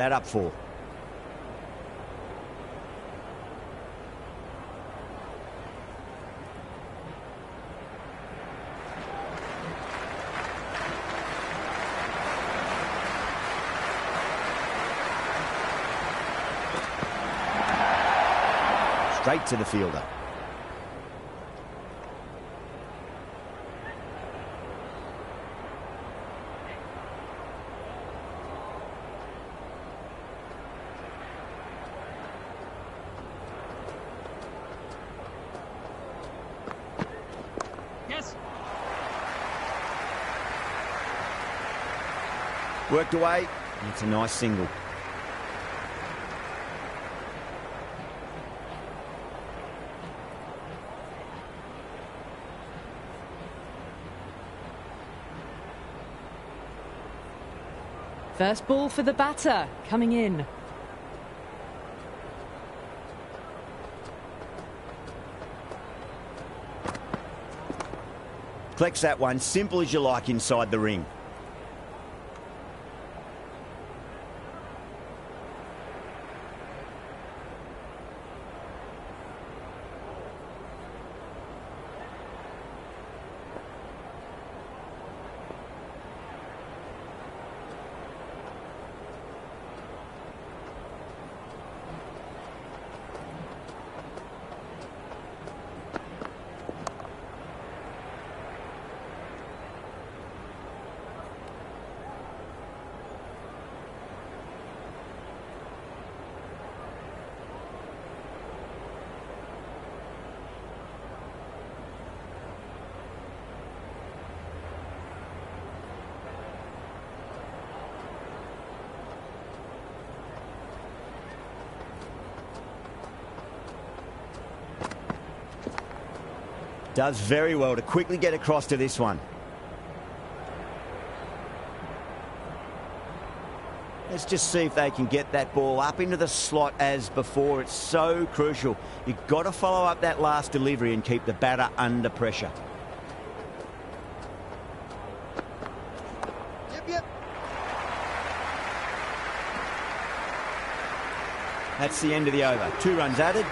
that up for. Straight to the fielder. Yes. Worked away. It's a nice single. First ball for the batter, coming in. Collects that one, simple as you like inside the ring. Does very well to quickly get across to this one. Let's just see if they can get that ball up into the slot as before. It's so crucial. You've got to follow up that last delivery and keep the batter under pressure. Yep. That's the end of the over. 2 runs added.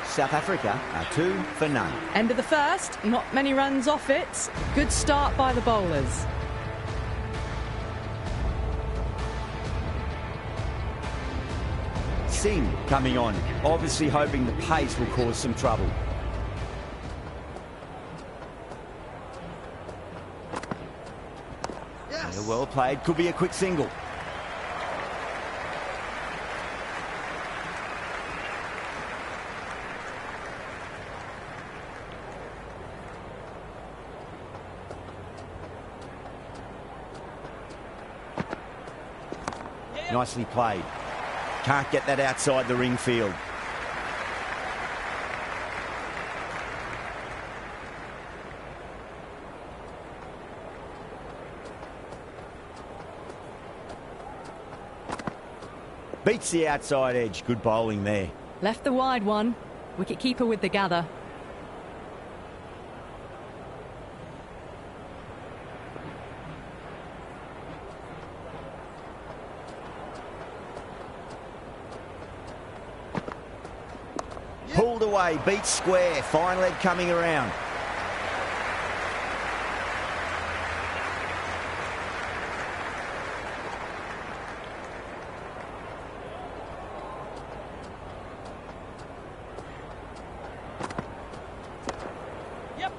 South Africa are 2 for none. End of the first, not many runs off it. Good start by the bowlers. Singh coming on, obviously hoping the pace will cause some trouble. Yes. Yeah, well played, could be a quick single. Nicely played. Can't get that outside the ring field. Beats the outside edge. Good bowling there. Left the wide one. Wicket keeper with the gather. Pulled away, beats square, fine leg coming around. Yep.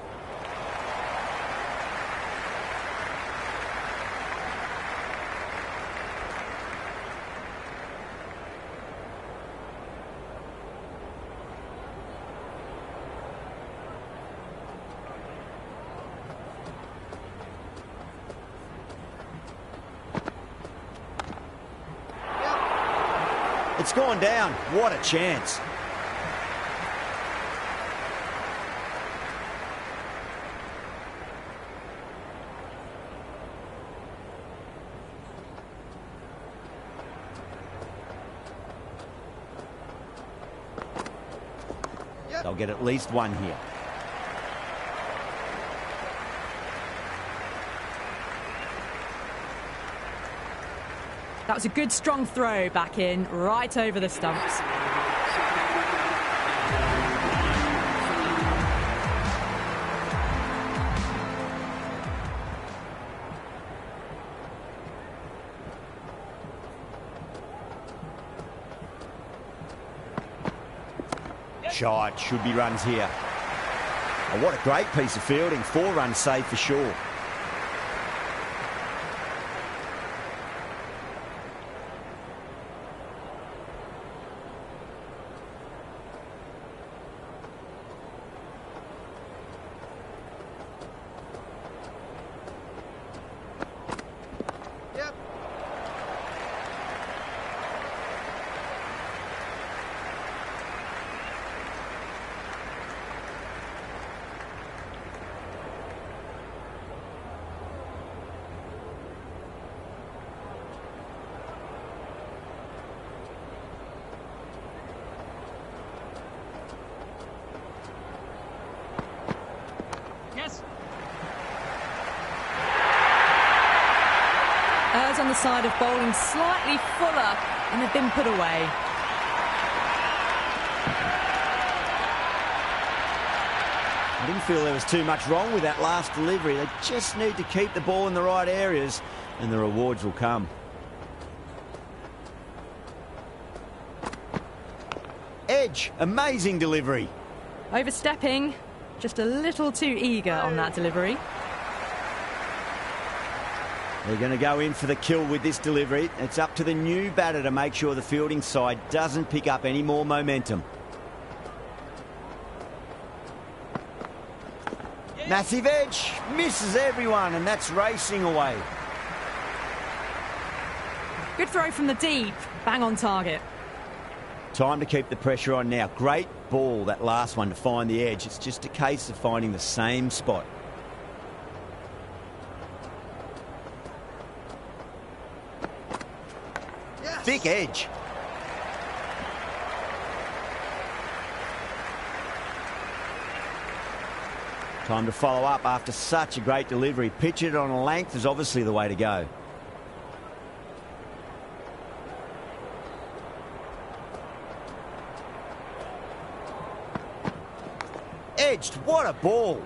It's gone down. What a chance. Yep. They'll get at least one here. That was a good strong throw back in, right over the stumps. Shot, should be runs here. Oh, what a great piece of fielding. 4 runs saved for sure. Yep. Yes. Errs on the side of bowling slightly fuller and have been put away. I didn't feel there was too much wrong with that last delivery. They just need to keep the ball in the right areas and the rewards will come. Edge, amazing delivery. Overstepping, just a little too eager on that delivery. They're going to go in for the kill with this delivery. It's up to the new batter to make sure the fielding side doesn't pick up any more momentum. Massive edge, misses everyone, and that's racing away. Good throw from the deep, bang on target. Time to keep the pressure on now. Great ball, that last one, to find the edge. It's just a case of finding the same spot. Yes. Thick edge. Time to follow up after such a great delivery. Pitch it on a length is obviously the way to go. Edged, what a ball.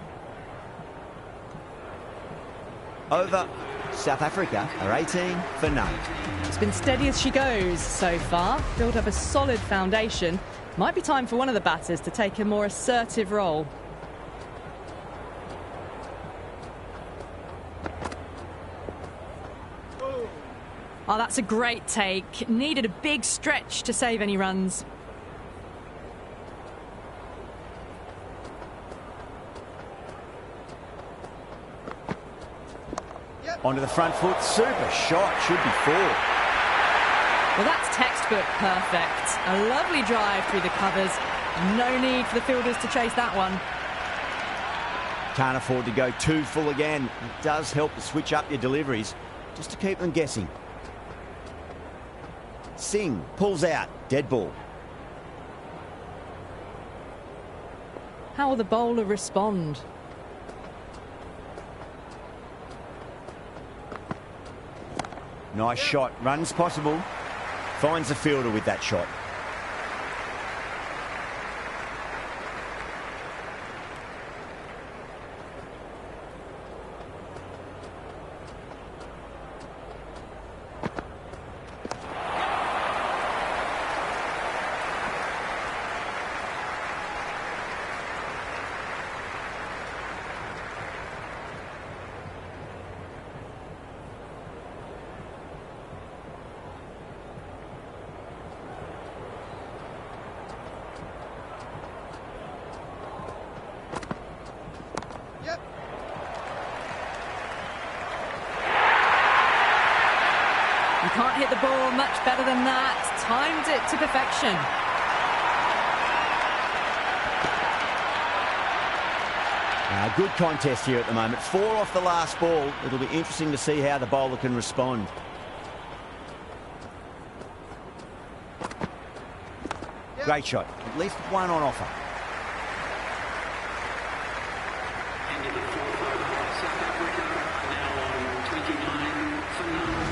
Over. South Africa are 18 for none. It's been steady as she goes so far. Built up a solid foundation. Might be time for one of the batters to take a more assertive role. Oh, that's a great take. Needed a big stretch to save any runs. Yep. Onto the front foot. Super shot. Should be 4. Well, that's textbook perfect. A lovely drive through the covers. No need for the fielders to chase that one. Can't afford to go too full again. It does help to switch up your deliveries just to keep them guessing. Singh pulls out. Dead ball. How will the bowler respond? Nice shot. Runs possible. Finds the fielder with that shot. Yep. You can't hit the ball much better than that. Timed it to perfection. Good contest here at the moment. 4 off the last ball. It'll be interesting to see how the bowler can respond. Yep. Great shot. At least one on offer. End of the fourth over. South Africa now on 29 for none.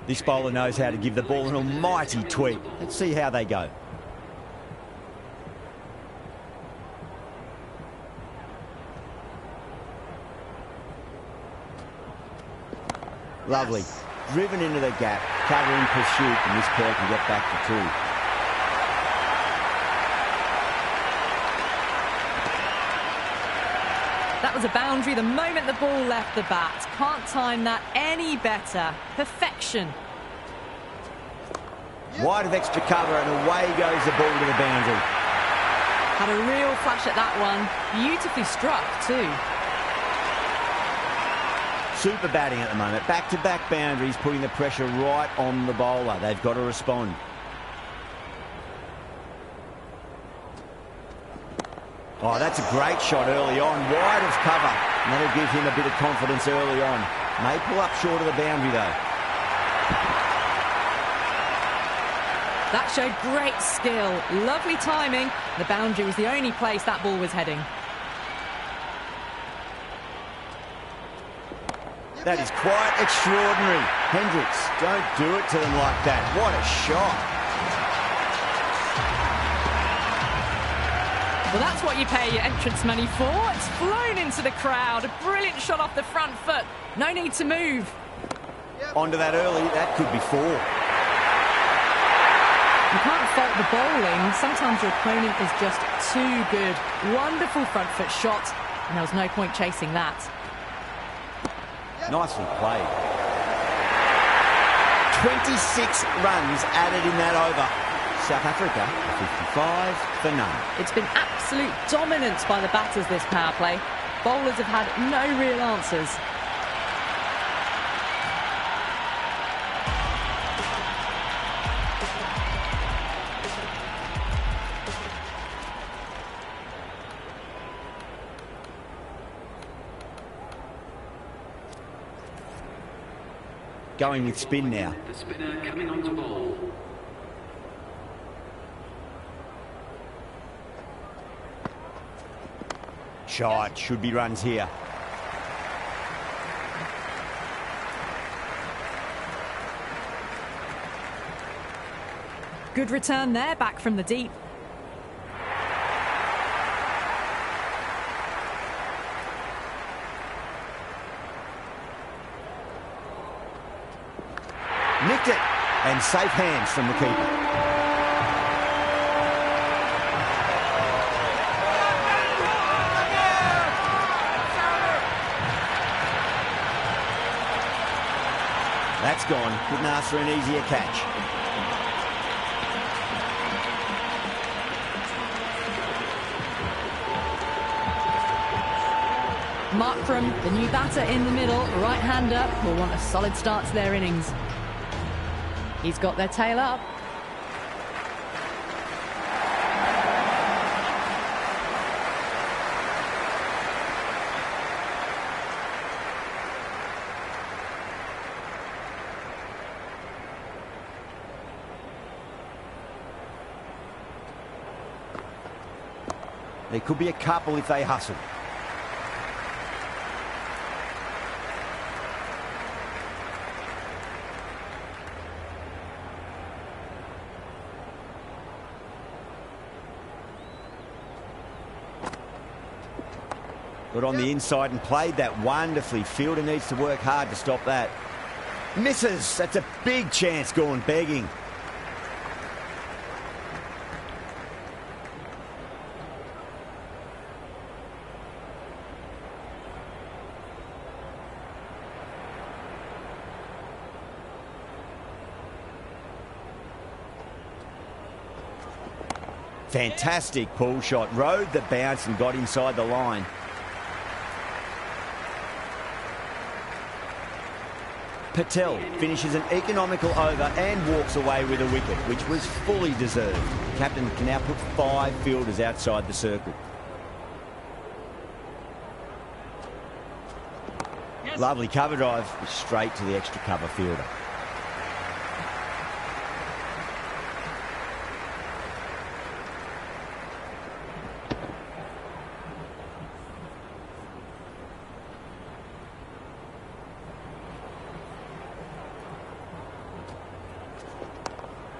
This bowler knows how to give the ball an almighty tweak. Let's see how they go. Lovely. Driven into the gap, covering pursuit, and this pair can get back to 2. That was a boundary the moment the ball left the bat. Can't time that any better. Perfection. Wide of extra cover, and away goes the ball to the boundary. Had a real flash at that one. Beautifully struck too. Super batting at the moment. Back-to-back boundaries, putting the pressure right on the bowler. They've got to respond. Oh, that's a great shot early on. Wide of cover. And that'll give him a bit of confidence early on. May pull up short of the boundary, though. That showed great skill. Lovely timing. The boundary was the only place that ball was heading. That is quite extraordinary. Hendricks, don't do it to them like that. What a shot. Well, that's what you pay your entrance money for. It's flown into the crowd. A brilliant shot off the front foot. No need to move. Onto that early. That could be 4. You can't fault the bowling. Sometimes your opponent is just too good. Wonderful front foot shot, and there was no point chasing that. Nicely played. 26 runs added in that over. South Africa, 55 for none. It's been absolute dominance by the batters this power play. Bowlers have had no real answers. Going with spin now. The spinner coming on to bowl. Shot. Should be runs here. Good return there, back from the deep. Nicked it. And safe hands from the keeper. That's gone. Couldn't ask for an easier catch. Markram, the new batter in the middle, right-hander, will want a solid start to their innings. He's got their tail up. There could be a couple if they hustle. Got on the inside and played that wonderfully. Fielder needs to work hard to stop that. Misses. That's a big chance gone begging. Fantastic pull shot. Rode the bounce and got inside the line. Patel finishes an economical over and walks away with a wicket, which was fully deserved. The captain can now put 5 fielders outside the circle. Yes. Lovely cover drive, straight to the extra cover fielder.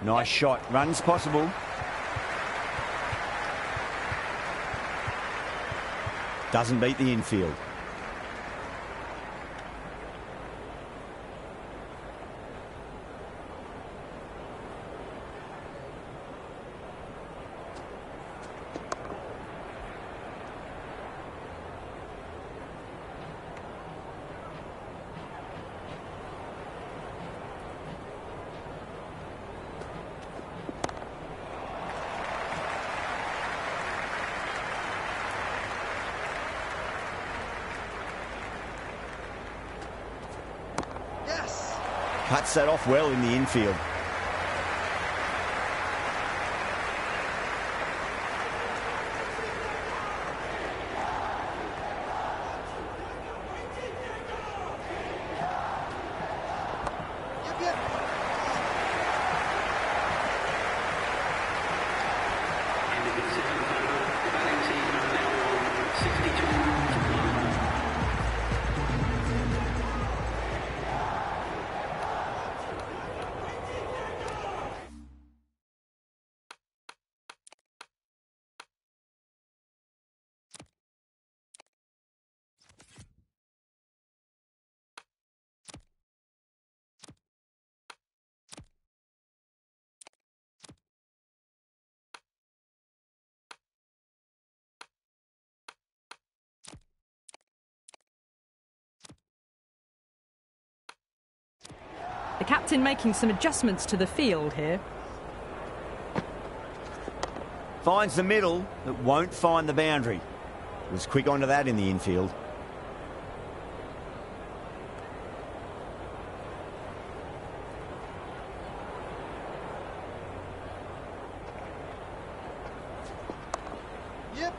Nice shot. Runs possible. Doesn't beat the infield. Yes. Cuts that off well in the infield. Yep, yep. End of the second over. The batting team are now on 62 to 1. The captain making some adjustments to the field here. Finds the middle, but won't find the boundary. Was quick onto that in the infield. Yep.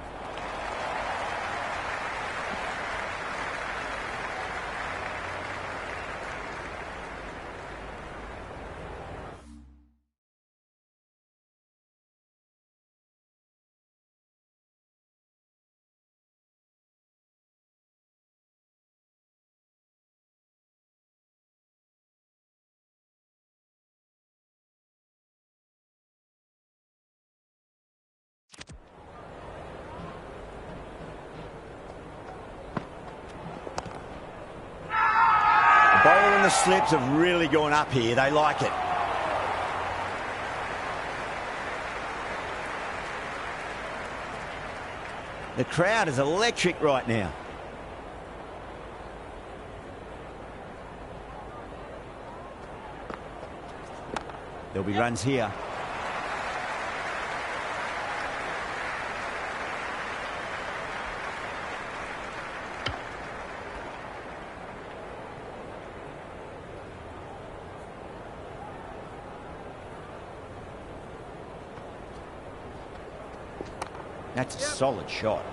The bowl and the slips have really gone up here. They like it. The crowd is electric right now. There'll be runs here. That's a solid shot.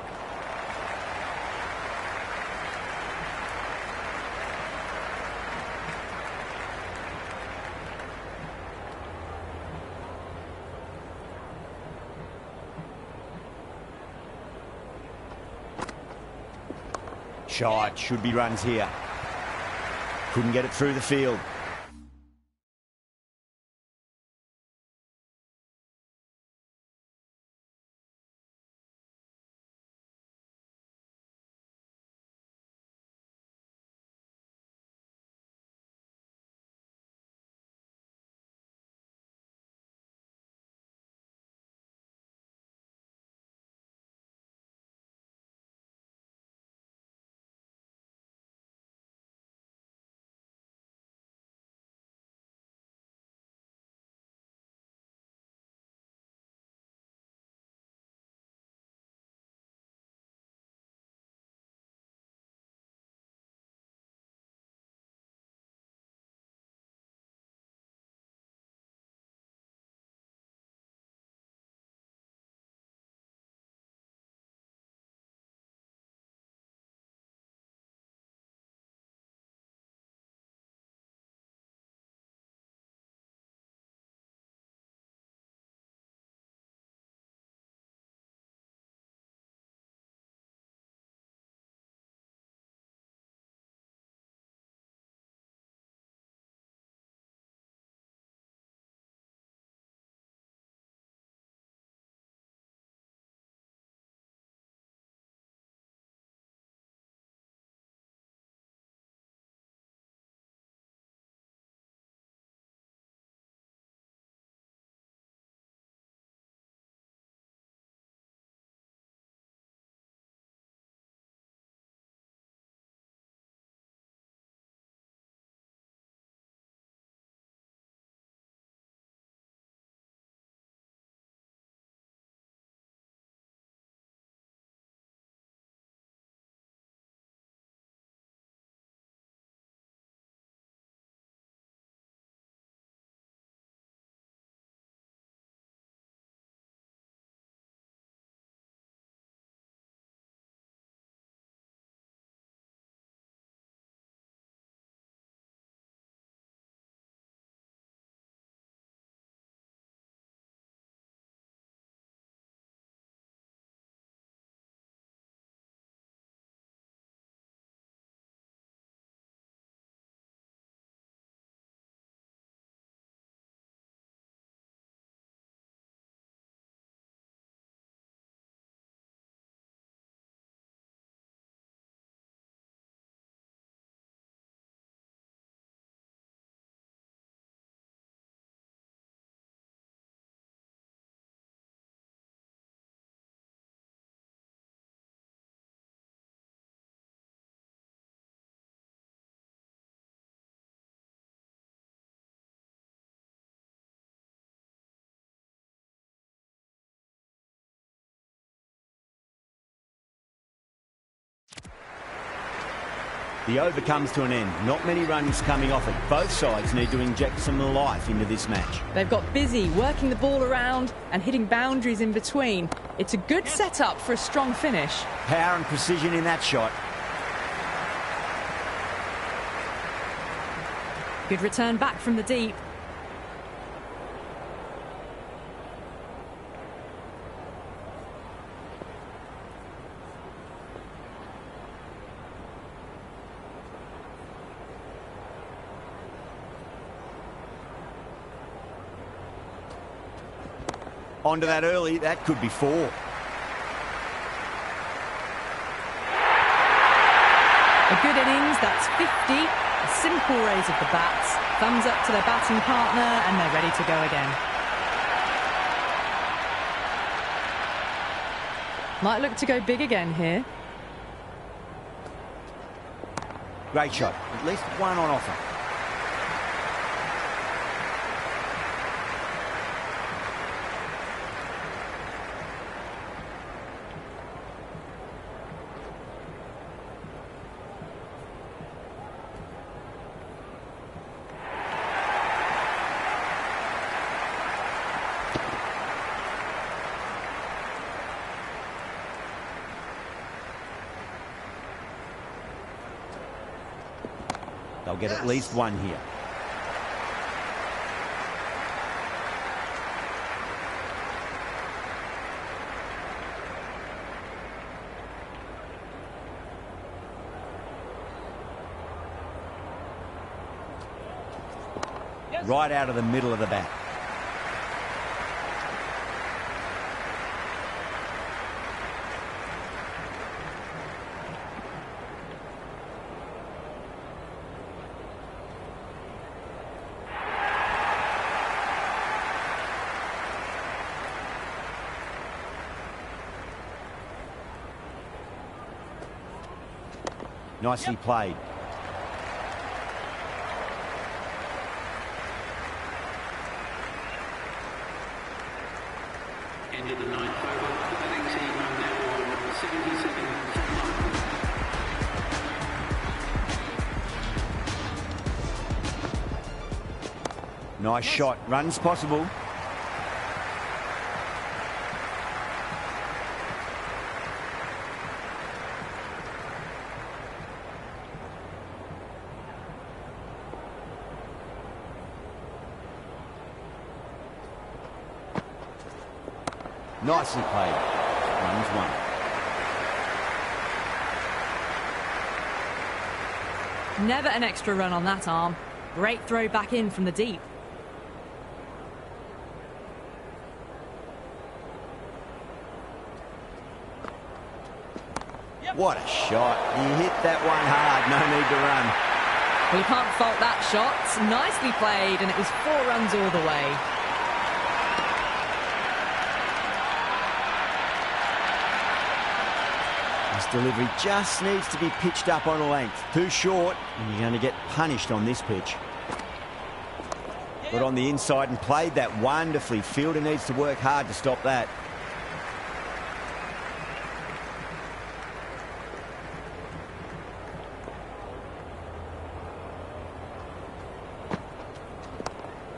Shot. Should be runs here. Couldn't get it through the field. The over comes to an end. Not many runs coming off it. Both sides need to inject some life into this match. They've got busy working the ball around and hitting boundaries in between. It's a good setup for a strong finish. Power and precision in that shot. Good return back from the deep. Onto that early, that could be 4. A good innings, that's 50. A simple raise of the bats. Thumbs up to their batting partner and they're ready to go again. Might look to go big again here. Great shot. At least one on offer. They'll get at least one here. Right out of the middle of the bat. Nicely played. End of the 9th over. The batting team are now on 77 from 9. Nice shot. Runs possible. Nicely played. Runs 1. Never an extra run on that arm. Great throw back in from the deep. What a shot. He hit that one hard. No need to run. Well, you can't fault that shot. Nicely played, and it was 4 runs all the way. This delivery just needs to be pitched up on a length. Too short, and you're going to get punished on this pitch. Got on the inside and played that wonderfully. Fielder needs to work hard to stop that.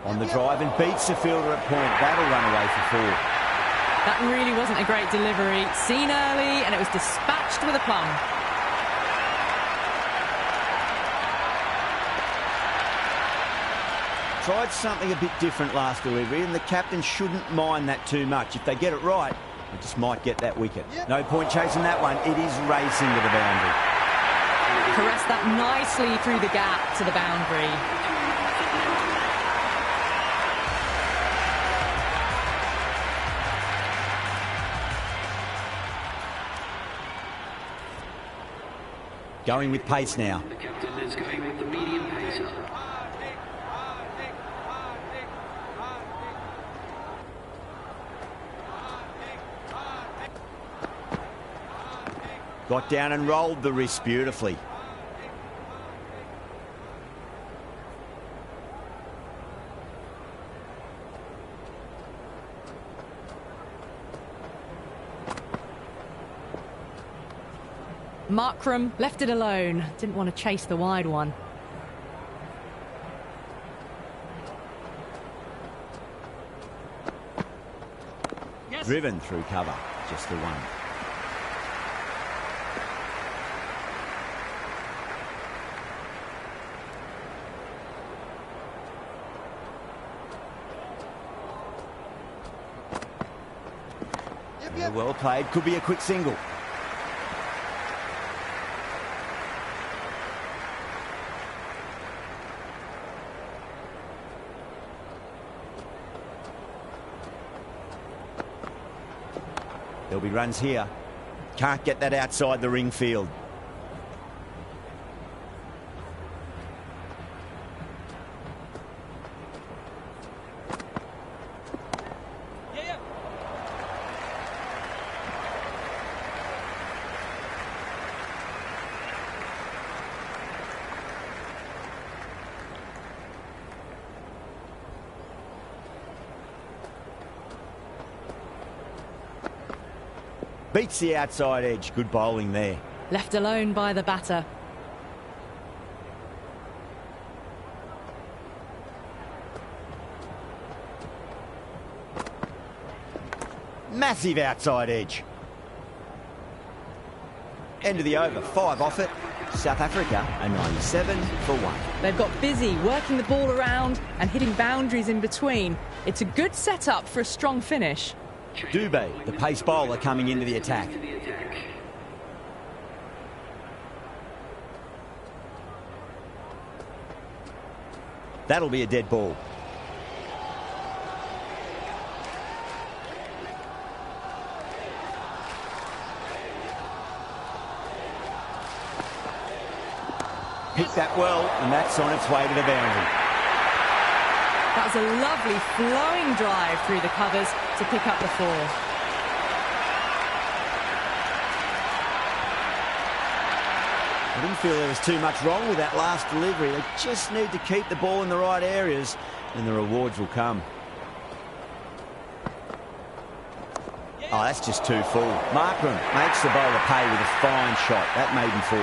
On the drive and beats the fielder at point. That'll run away for 4. That really wasn't a great delivery. Seen early, and it was dispatched with a plum. Tried something a bit different last delivery, and the captain shouldn't mind that too much. If they get it right, they just might get that wicket. No point chasing that one. It is racing to the boundary. Caressed that nicely through the gap to the boundary. Going with pace now. The captain is going with the medium pacer. Got down and rolled the wrist beautifully. Markram left it alone. Didn't want to chase the wide one. Driven through cover. Just the one. Yep. Well played. Could be a quick single. There'll be runs here. Can't get that outside the ring field. Beats the outside edge. Good bowling there. Left alone by the batter. Massive outside edge. End of the over. 5 off it. South Africa a 97 for 1. They've got busy working the ball around and hitting boundaries in between. It's a good setup for a strong finish. Dubé, the pace bowler, coming into the attack. That'll be a dead ball. Hit that well, and that's on its way to the boundary. That was a lovely flowing drive through the covers to pick up the 4. I didn't feel there was too much wrong with that last delivery. They just need to keep the ball in the right areas and the rewards will come. Oh, that's just too full. Markram makes the bowler pay with a fine shot. That made him 4.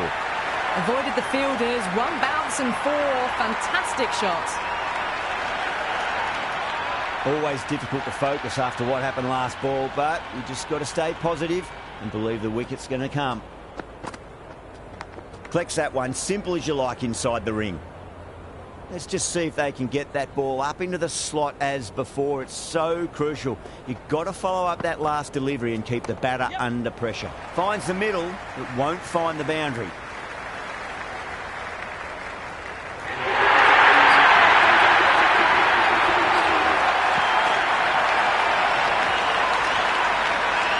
Avoided the fielders, 1 bounce and 4. Fantastic shots. Always difficult to focus after what happened last ball, but you just got to stay positive and believe the wicket's going to come. Collects that one, simple as you like, inside the ring. Let's just see if they can get that ball up into the slot as before. It's so crucial. You've got to follow up that last delivery and keep the batter under pressure. Finds the middle, but won't find the boundary.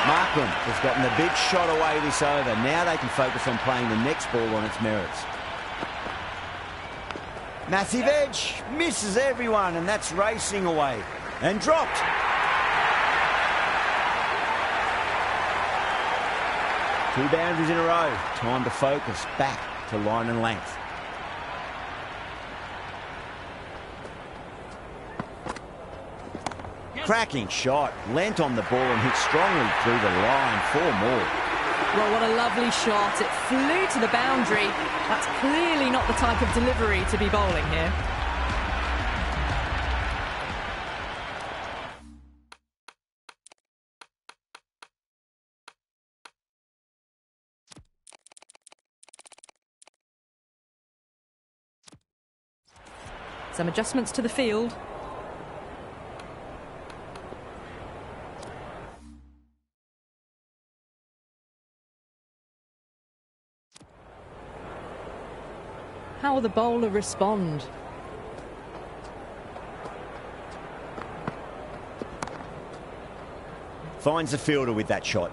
Markram has gotten the big shot away this over. Now they can focus on playing the next ball on its merits. Massive edge, misses everyone, and that's racing away. And dropped. Two boundaries in a row. Time to focus back to line and length. Cracking shot, leant on the ball and hit strongly through the line. 4 more. Well, what a lovely shot. It flew to the boundary. That's clearly not the type of delivery to be bowling here. Some adjustments to the field. How will the bowler respond? Finds the fielder with that shot.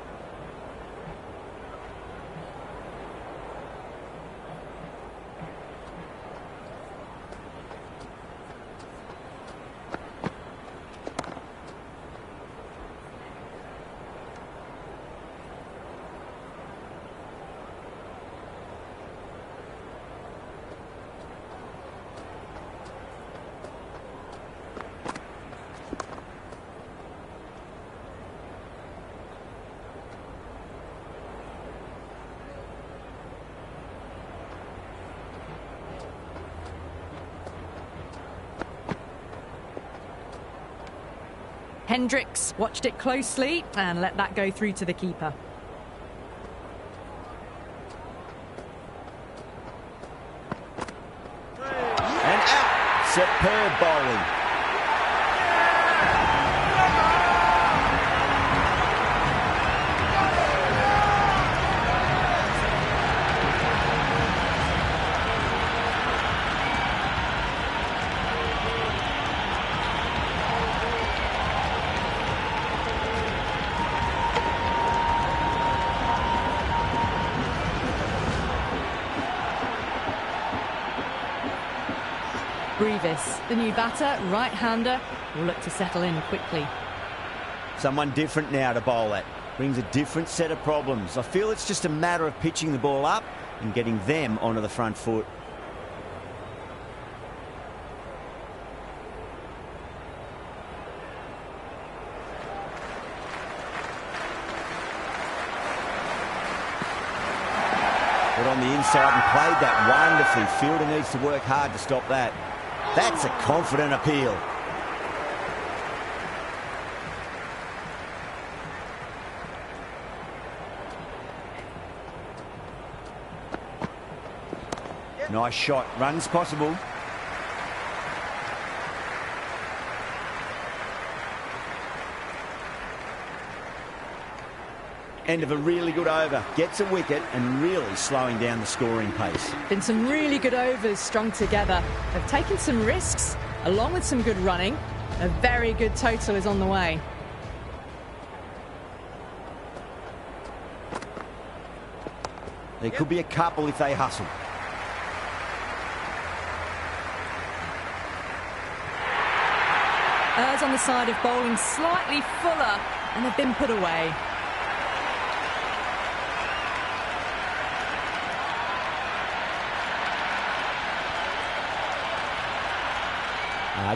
Hendricks watched it closely and let that go through to the keeper. And out. Superb bowling. Brevis, the new batter, right-hander, will look to settle in quickly. Someone different now to bowl at. Brings a different set of problems. I feel it's just a matter of pitching the ball up and getting them onto the front foot. Got on the inside and played that wonderfully. Fielder needs to work hard to stop that. That's a confident appeal. Nice shot. Runs possible. End of a really good over. Gets a wicket and really slowing down the scoring pace. Been some really good overs strung together. They've taken some risks, along with some good running. A very good total is on the way. There could be a couple if they hustle. Errs on the side of bowling slightly fuller, and they've been put away.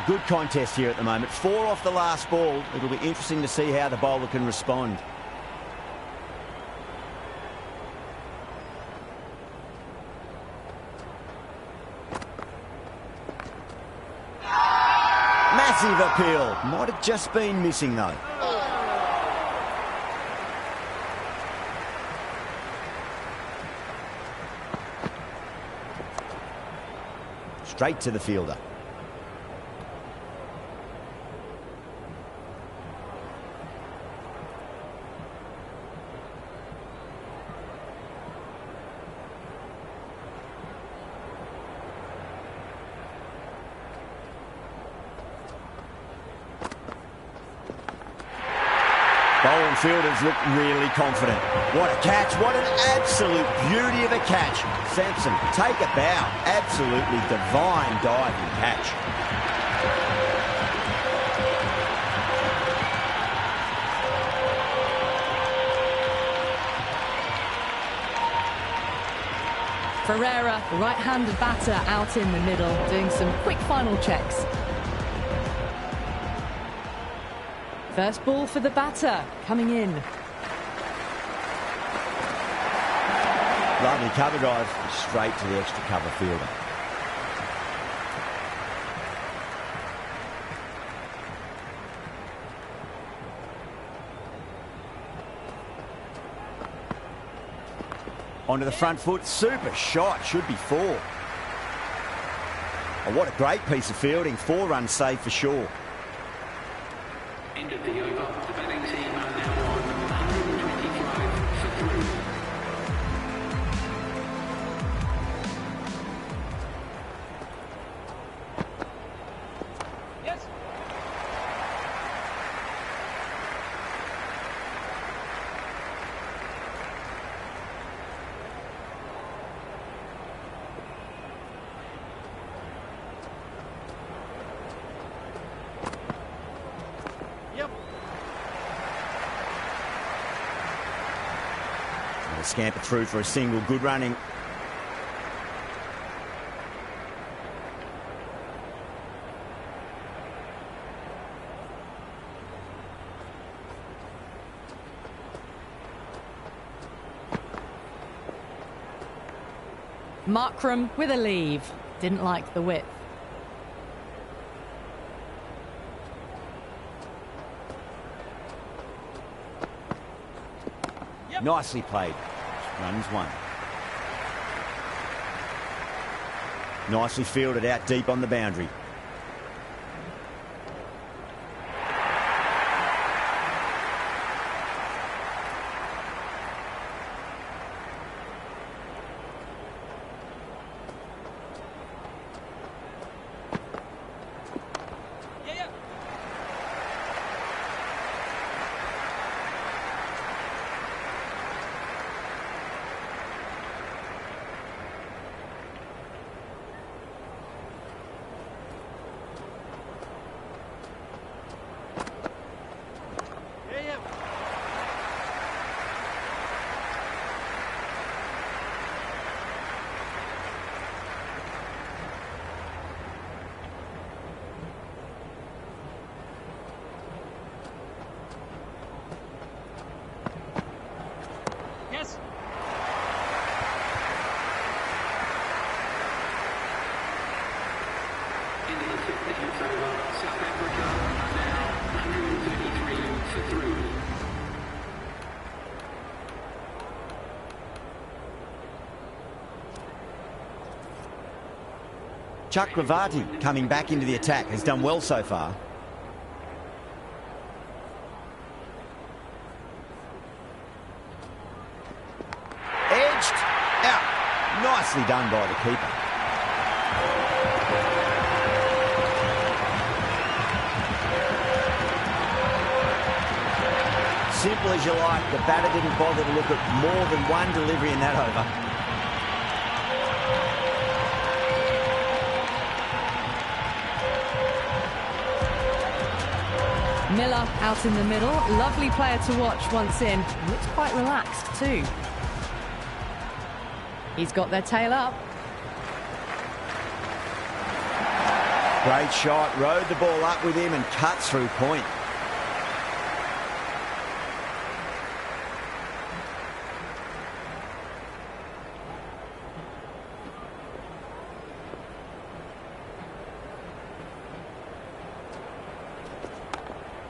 Good contest here at the moment. 4 off the last ball. It'll be interesting to see how the bowler can respond. Massive appeal. Might have just been missing though. Straight to the fielder. Bowling fielders look really confident. What a catch. What an absolute beauty of a catch. Sampson, take a bow. Absolutely divine diving catch. Ferreira, the right-handed batter, out in the middle, doing some quick final checks. First ball for the batter, coming in. Lovely cover, guys. Straight to the extra cover fielder. Onto the front foot. Super shot. Should be 4. Oh, what a great piece of fielding. 4 runs saved for sure. End of the over. The batting team are now on 125 for 3. Yes. Yep. They'll scamper through for a single. Good running. Markram with a leave. Didn't like the width. Nicely played. Runs one. Nicely fielded out deep on the boundary. South Africa are now 153 for 3. Chakravarti coming back into the attack has done well so far. Edged out. Nicely done by the keeper. Simple as you like, the batter didn't bother to look at more than one delivery in that over. Miller out in the middle. Lovely player to watch once in. Looks quite relaxed too. He's got their tail up. Great shot, rode the ball up with him and cuts through point.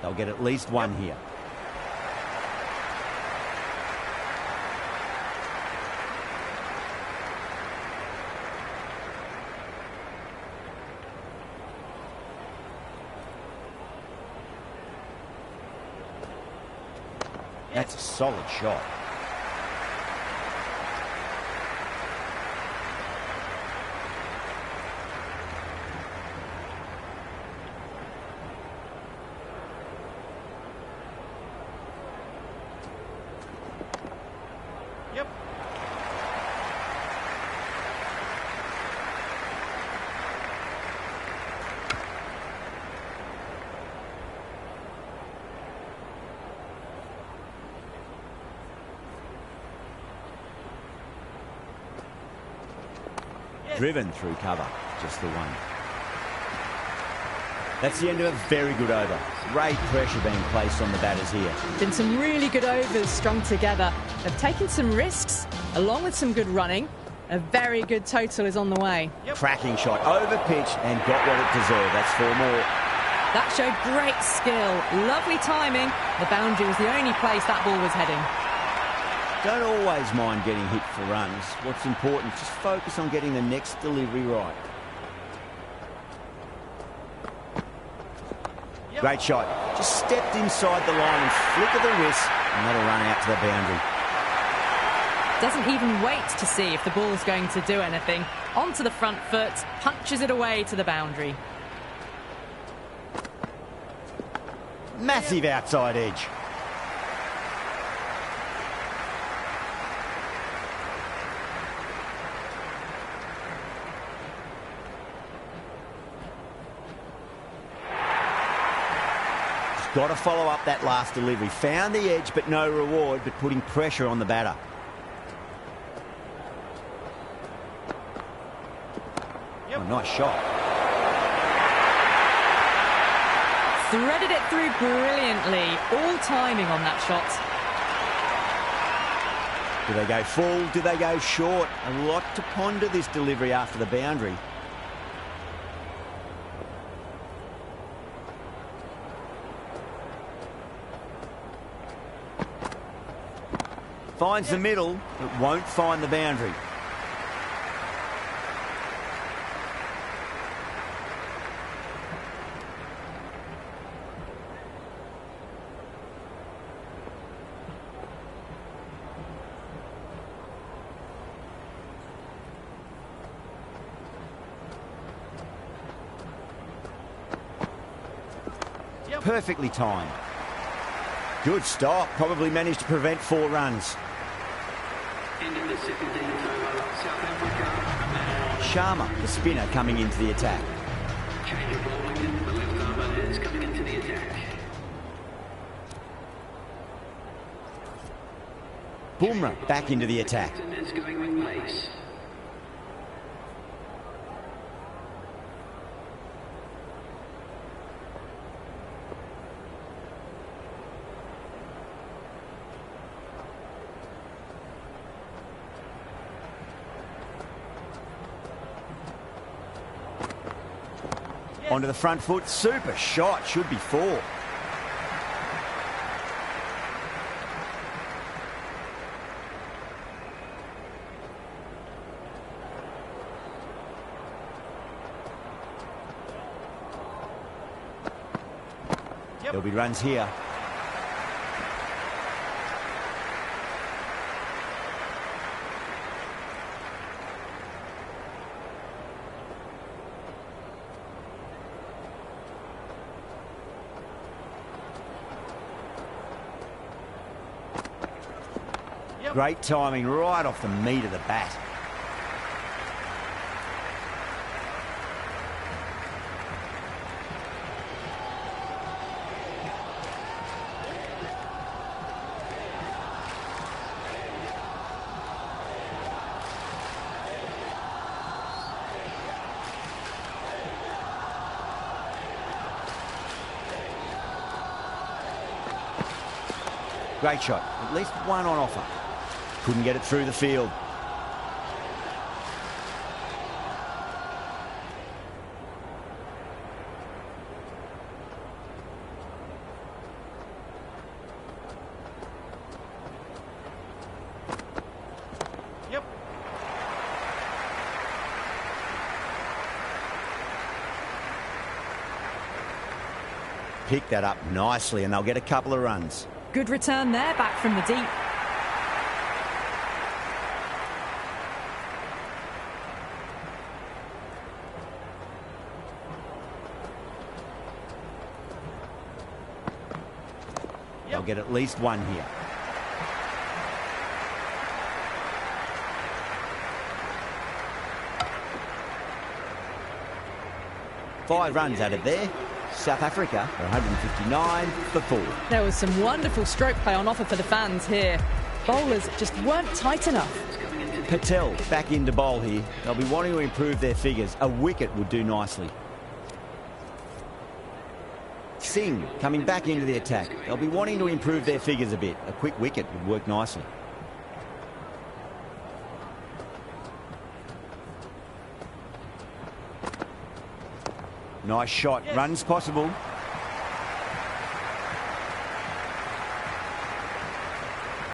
They'll get at least one here. That's a solid shot. Driven through cover, just the one. That's the end of a very good over. Great pressure being placed on the batters here. Been some really good overs strung together. They've taken some risks, along with some good running. A very good total is on the way. Cracking shot, over pitch and got what it deserved. That's 4 more. That showed great skill, lovely timing. The boundary was the only place that ball was heading. Don't always mind getting hit for runs. What's important, just focus on getting the next delivery right. Great shot. Just stepped inside the line and flick of the wrist, and that'll run out to the boundary. Doesn't even wait to see if the ball's going to do anything. Onto the front foot, punches it away to the boundary. Massive outside edge. Got to follow up that last delivery. Found the edge, but no reward, but putting pressure on the batter. Oh, nice shot. Threaded it through brilliantly. All timing on that shot. Do they go full? Do they go short? A lot to ponder this delivery after the boundary. Finds the middle, but won't find the boundary. Perfectly timed. Good stop. Probably managed to prevent 4 runs. End of the second innings over. South Africa. Sharma, the spinner, coming into the attack. Change of bowling. The left armer is coming into the attack. Bumrah back into the attack. Is going with pace. Onto the front foot. Super shot. Should be 4. There'll be runs here. Great timing right off the meat of the bat. Great shot. At least one on offer. Couldn't get it through the field. Pick that up nicely and they'll get a couple of runs. Good return there, back from the deep. They'll get at least one here. Five runs added there. South Africa are 159 for 4. There was some wonderful stroke play on offer for the fans here. Bowlers just weren't tight enough. Patel back into bowl here. They'll be wanting to improve their figures. A wicket would do nicely. Singh coming back into the attack. They'll be wanting to improve their figures a bit. A quick wicket would work nicely. Nice shot. Runs possible.